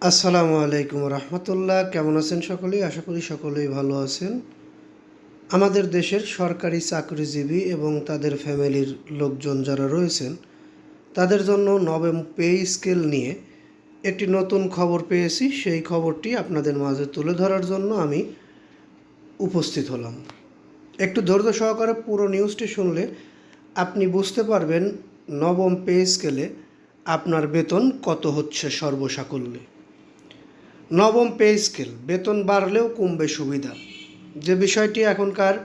আসসালামু আলাইকুম রহমতুল্লাহ। কেমন আছেন সকলেই? আশা করি সকলেই ভালো আছেন। আমাদের দেশের সরকারি চাকরিজীবী এবং তাদের ফ্যামিলির লোকজন যারা রয়েছেন তাদের জন্য নবম পে স্কেল নিয়ে একটি নতুন খবর পেয়েছি। সেই খবরটি আপনাদের মাঝে তুলে ধরার জন্য আমি উপস্থিত হলাম। একটু ধৈর্য সহকারে পুরো নিউজটি শুনলে আপনি বুঝতে পারবেন নবম পে স্কেলে আপনার বেতন কত হচ্ছে সর্বসাকুল্যে। নবম পে স্কেল, বেতন বাড়লেও কমবে সুবিধা, যে বিষয়টি এখনকার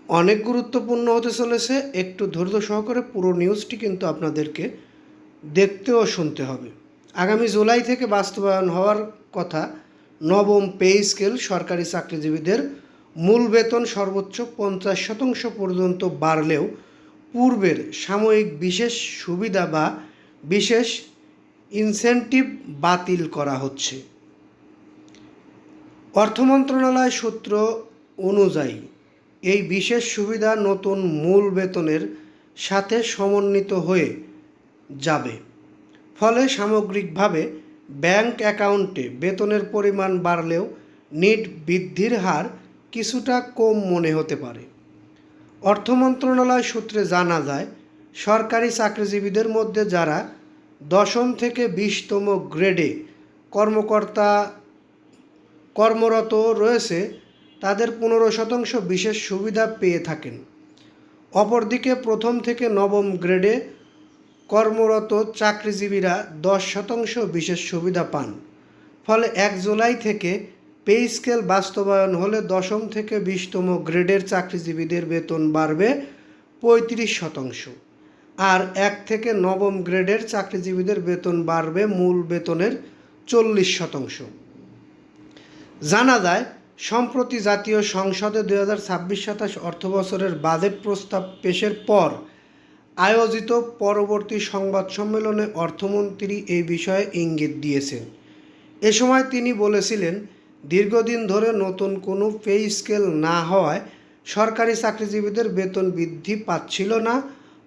অনেক গুরুত্বপূর্ণ হতে চলেছে। একটু ধৈর্য সহকারে পুরো নিউজটি কিন্তু আপনাদেরকে দেখতে ও শুনতে হবে। আগামী জুলাই থেকে বাস্তবায়ন হওয়ার কথা নবম পে স্কেল সরকারি চাকরিজীবীদের মূল বেতন সর্বোচ্চ 50% পর্যন্ত বাড়লেও পূর্বের সাময়িক বিশেষ সুবিধা বা বিশেষ ইনসেন্টিভ বাতিল করা হচ্ছে। অর্থ মন্ত্রণালয় সূত্র অনুযায়ী এই বিশেষ সুবিধা নতুন মূল বেতনের সাথে সমন্বিত হয়ে যাবে। ফলে সামগ্রিকভাবে ব্যাংক অ্যাকাউন্টে বেতনের পরিমাণ বাড়লেও নেট বৃদ্ধির হার কিছুটা কম মনে হতে পারে। অর্থ মন্ত্রণালয় সূত্রে জানা যায়, সরকারি চাকরিজীবীদের মধ্যে যারা 10ম থেকে 20তম গ্রেডে কর্মরত রয়েছে তাদের 15% বিশেষ সুবিধা পেয়ে থাকেন। অপরদিকে 1ম থেকে 9ম গ্রেডে কর্মরত চাকরিজীবীরা 10% বিশেষ সুবিধা পান। ফলে 1 জুলাই থেকে পে স্কেল বাস্তবায়ন হলে 10ম থেকে 20তম গ্রেডের চাকরিজীবীদের বেতন বাড়বে 35%, আর 1 থেকে 9ম গ্রেডের চাকরিজীবীদের বেতন বাড়বে মূল বেতনের 40%। জানা যায়, সম্প্রতি জাতীয় সংসদে 2026-27 অর্থবছরের বাজেট প্রস্তাব পেশের পর আয়োজিত পরবর্তী সংবাদ সম্মেলনে অর্থমন্ত্রী এই বিষয়ে ইঙ্গিত দিয়েছেন। এ সময় তিনি বলেছিলেন, দীর্ঘদিন ধরে নতুন কোনো পে স্কেল না হওয়ায় সরকারি চাকরিজীবীদের বেতন বৃদ্ধি পাচ্ছিল না,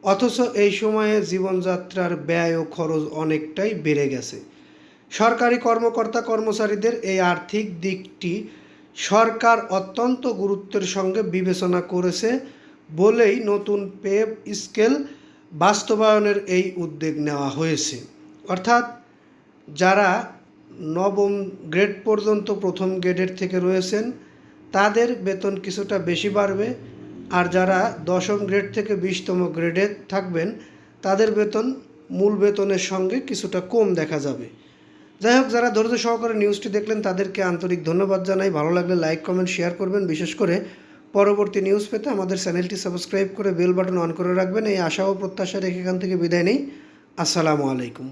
অথচ এই সময়ে জীবনযাত্রার ব্যয় ও খরচ অনেকটাই বেড়ে গেছে। সরকারি কর্মকর্তা কর্মচারীদের এই আর্থিক দিকটি সরকার অত্যন্ত গুরুত্বের সঙ্গে বিবেচনা করেছে বলেই নতুন পে স্কেল বাস্তবায়নের এই উদ্যোগ নেওয়া হয়েছে। অর্থাৎ যারা 9ম গ্রেড পর্যন্ত 1ম গ্রেডের থেকে রয়েছেন তাদের বেতন কিছুটা বেশি বাড়বে, আর যারা 10ম গ্রেড থেকে 20তম গ্রেডে থাকবেন তাদের বেতন মূল বেতনের সঙ্গে কিছুটা কম দেখা যাবে। যাই হোক, যারা ধৈর্য সহকারে নিউজটি দেখলেন তাদেরকে আন্তরিক ধন্যবাদ জানাই। ভালো লাগলে লাইক, কমেন্ট, শেয়ার করবেন। বিশেষ করে পরবর্তী নিউজ পেতে আমাদের চ্যানেলটি সাবস্ক্রাইব করে বেল বাটন অন করে রাখবেন। এই আশা ও প্রত্যাশা রেখে এখান থেকে বিদায় নেই। আসসালামু আলাইকুম।